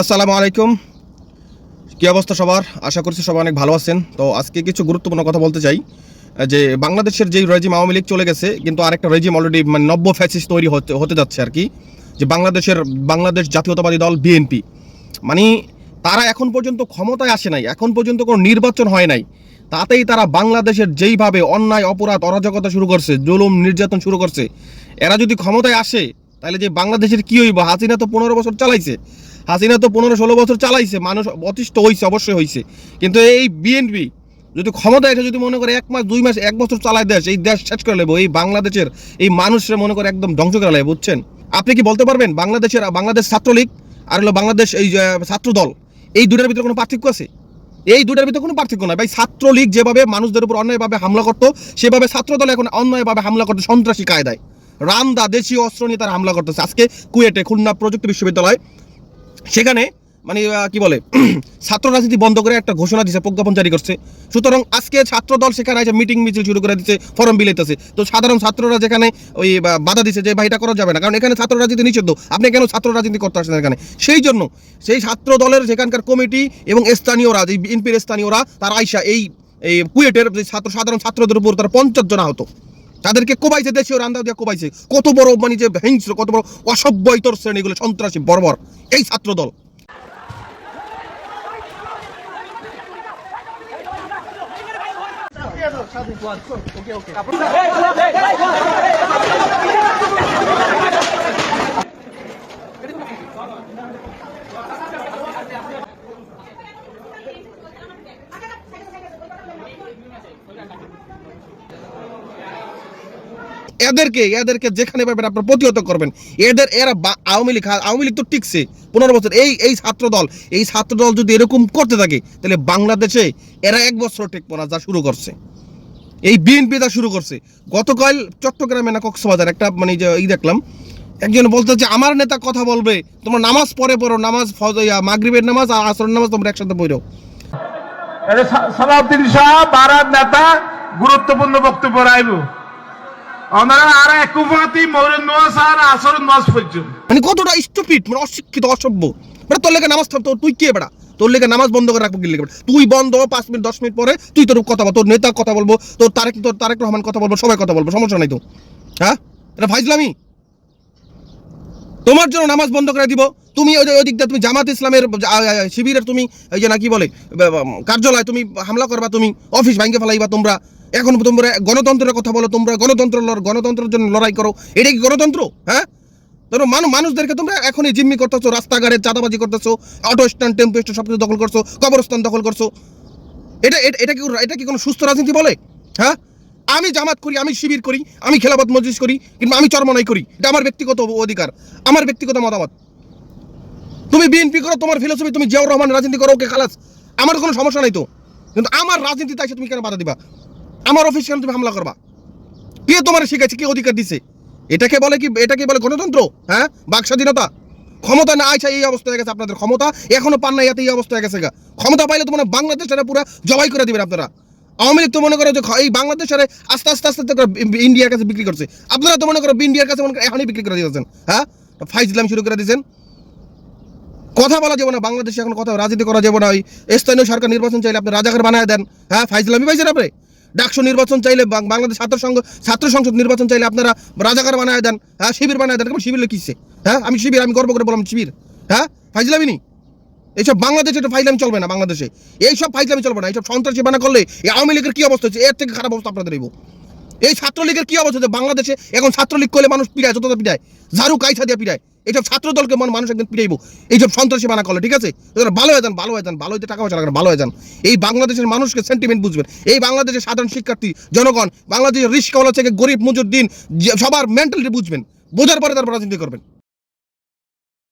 আসসালামু আলাইকুম। কি অবস্থা সবার? আশা করছি সবাই অনেক ভালো আছেন। তো আজকে কিছু গুরুত্বপূর্ণ কথা বলতে চাই যে বাংলাদেশের যেই রেজিম আওয়ামী লীগ চলে গেছে, কিন্তু আরেকটা রেজিম অলরেডি মানে নব্য ফ্যাসিস্ট তৈরি হতে যাচ্ছে আর কি। যে বাংলাদেশ জাতীয়তাবাদী দল বিএনপি, মানে তারা এখন পর্যন্ত ক্ষমতায় আসে নাই, এখন পর্যন্ত কোনো নির্বাচন হয় নাই, তাতেই তারা বাংলাদেশের যেইভাবে অন্যায় অপরাধ অরাজকতা শুরু করছে, জুলুম নির্যাতন শুরু করছে, এরা যদি ক্ষমতায় আসে তাহলে যে বাংলাদেশের কি হইব? হাসিনা তো 15 বছর চালাইছে, হাসিনা তো 15-16 বছর চালাইছে, মানুষ অতিষ্ঠ হয়েছে, অবশ্যই হয়েছে। কিন্তু এই বিএনপি যদি ক্ষমতায় এসে যদি মনে করে 1 মাস 2 মাস 1 বছর চালায় দেশ, এই দেশ শেষ করে নেবো, এই বাংলাদেশের এই মানুষরা মনে করে একদম ধ্বংস করে নেবে, বুঝছেন? আপনি কি বলতে পারবেন বাংলাদেশ ছাত্রলীগ আর হলো বাংলাদেশ এই ছাত্র দল, এই দুটার ভিতরে কোনো পার্থক্য আছে? এই দুটার ভিতরে কোনো পার্থক্য নাই ভাই। ছাত্রলীগ যেভাবে মানুষদের উপর অন্যায়ভাবে হামলা করতো, সেভাবে ছাত্রদল এখন অন্যায়ভাবে হামলা করতে সন্ত্রাসী কায়দায় রামদা দেশীয় অস্ত্র নিয়ে তারা হামলা করতেছে। আজকে কুয়েটে খুলনা প্রযুক্তি বিশ্ববিদ্যালয়, সেখানে মানে কি বলে ছাত্র রাজনীতি বন্ধ করে একটা ঘোষণা দিচ্ছে, প্রজ্ঞাপন জারি করছে। সুতরাং আজকে ছাত্র দল সেখানে এসে মিটিং মিছিল শুরু করে দিচ্ছে, ফর্ম বিলাইতেছে। তো সাধারণ ছাত্ররা যেখানে ওই বাধা দিচ্ছে যে ভাই এটা করা যাবে না, কারণ এখানে ছাত্র রাজনীতি নিষিদ্ধ, আপনি কেন ছাত্র রাজনীতি করতে আসেন এখানে? সেই জন্য সেই ছাত্র দলের যেখানকার কমিটি এবং স্থানীয়রা, যে বিএনপির স্থানীয়রা, তারা আইসা এই কুয়েটের যে সাধারণ ছাত্রদের উপর তারা 50 জন আহত, তাদেরকে কোবাইছে, দেশীয় রান্দা দিয়ে কোবাইছে। কত বড় মানে যে হিংস্র, কত বড় অসভ্য ইতর শ্রেণীগুলো, সন্ত্রাসী বর্বর এই ছাত্র দল। এদেরকে যেখানে পাবেন আপনারা প্রতিহত করবেন। এরা আওয়ামী লীগ তো টিকছে 15 বছর। এই ছাত্র দল যদি এরকম করতে থাকে তাহলে বাংলাদেশে এরা 1 বছর টেকবো না, যা শুরু করছে এই বিএনপি, যা শুরু করছে। গতকাল চট্টগ্রামে না কক্সবাজার একটা মানে যে দেখলাম, একজন বলতে যে আমার নেতা কথা বলবে, তোমরা নামাজ পড়ো, নামাজ মাগরিবের নামাজ আর আসরের নামাজ তোমরা একসাথে পড়ো। সালাউদ্দিন শাহ বারার নেতা গুরুত্বপূর্ণ বক্তব্য রাখব, ওনারা আর এক কুফাতি মৌরের নামাজ আর আসরের নামাজ পর্যন্ত। মানে কতটা স্টুপিড, মানে অশিক্ষিত, অসভ্য। মানে তোর লেগে নামাজ তুই কে বেড়া? তোর লেগে নামাজ বন্ধ করে রাখবো কি লেগে? তুই বন্ধ 5 মিনিট 10 মিনিট পরে তুই তোর কথা বল, তোর নেতা কথা বলবো, তোর তারেক রহমান কথা বলবো, সবাই কথা বলবো, সমস্যা নাই তো। হ্যাঁ, এটা ফাইজলামি। তোমার জন্য নামাজ বন্ধ করে দিব। তুমি ওই দিকটা তুমি জামাত ইসলামের শিবিরের তুমি এই যে না কি বলে কার্যালয় তুমি হামলা করবা, তুমি অফিস ভাঙ্গে ফেলাইবা। তোমরা এখন তোমরা গণতন্ত্রের কথা বলো, তোমরা গণতন্ত্রের জন্য লড়াই করো, এটা কি গণতন্ত্র? হ্যাঁ, তোমরা মানুষদেরকে তোমরা এখনই জিম্মি করতেছো, রাস্তাঘাটে চাঁদাবাজি করতেছো, অটো স্ট্যান্ড, টেম্পো স্ট্যান্ড সবকিছু দখল করছো, কবরস্থান দখল করছো। এটা কি কোনো সুস্থ রাজনীতি বলে? হ্যাঁ, আমি জামাত করি, আমি শিবির করি, আমি খেলাফত মজলিস করি, কিন্তু আমি চরমনাই করি, এটা আমার ব্যক্তিগত অধিকার, আমার ব্যক্তিগত মতামত। তুমি বিএনপি করো, তোমার ফিলোসফি, তুমি জিয়াউর রহমান রাজনীতি করো, ওকে খালাস, আমার কোনো সমস্যা নাই তো। কিন্তু আমার রাজনীতিতে এসে তুমি কেন বাধা দিবা? আমার অফিস কেন তুমি হামলা করবা? কে তোমার শিখাইছে? কে অধিকার দিছে? এটাকে বলে গণতন্ত্র? হ্যাঁ, বাক স্বাধীনতা? ক্ষমতা না আইসা এই অবস্থা হয়ে গেছে আপনাদের, ক্ষমতা এখনো পান না, এতে এই অবস্থা হয়ে গেছে গা। ক্ষমতা পাইলে তো মনে বাংলাদেশটা পুরো জবাই করে দিবেন আপনারা। আওয়ামী লীগ তো মনে করো যে এই বাংলাদেশের আস্তে আস্তে ইন্ডিয়ার কাছে বিক্রি করছে, আপনারা তো মনে করো ইন্ডিয়ার কাছে এখনই বিক্রি করে দিয়েছেন। হ্যাঁ, ফাইজলাম শুরু করে দিয়েছেন। কথা বলা যাবে না বাংলাদেশে, এখন কথা রাজনীতি করা যাবে না। ওই স্থানীয় সরকার নির্বাচন চাইলে আপনি রাজাকার বানায় দেন। হ্যাঁ, ফাইজলামি পাইছেন আপনি। ডাকসু নির্বাচন চাইলে, বাংলাদেশ ছাত্র সংসদ নির্বাচন চাইলে আপনারা রাজাকার বানায় দেন। হ্যাঁ, শিবির বানায় দেন। শিবির কিসে? হ্যাঁ, আমি শিবির, আমি গর্ব করে বললাম শিবির। হ্যাঁ, ফাইজলামি নি এইসব। বাংলাদেশে এটা ফাইজলামি চলবে না, বাংলাদেশে এইসব ফাইজলামি চলবে না। এইসব সন্ত্রাসী বানা করলে এই আওয়ামী লীগের কি অবস্থা হচ্ছে, এর থেকে খারাপ অবস্থা আপনাদের হইব। এই ছাত্রলীগের কি অবস্থা হচ্ছে বাংলাদেশে? এখন ছাত্রলীগ করলে মানুষ পিড়ায়, যতটা পিড়ায়, ঝাড়ু কাইছা দিয়ে পিড়ায়। এইসব ছাত্র দলকে মানুষ একদিন পিড়াইব এইসব সন্ত্রাসী বানা করলে, ঠিক আছে? ভালো হয়ে যান, ভালো হইতে টাকা পয়সা লাগবে, ভালো হয়ে যান। এই বাংলাদেশের মানুষকে সেন্টিমেন্ট বুঝবেন। এই বাংলাদেশের সাধারণ শিক্ষার্থী জনগণ, বাংলাদেশের রিস্কাওয়ালা থেকে গরিব মজুর দিন সবার মেন্টালিটি বুঝবেন, বোঝার পরে তারপর রাজনীতি করবেন।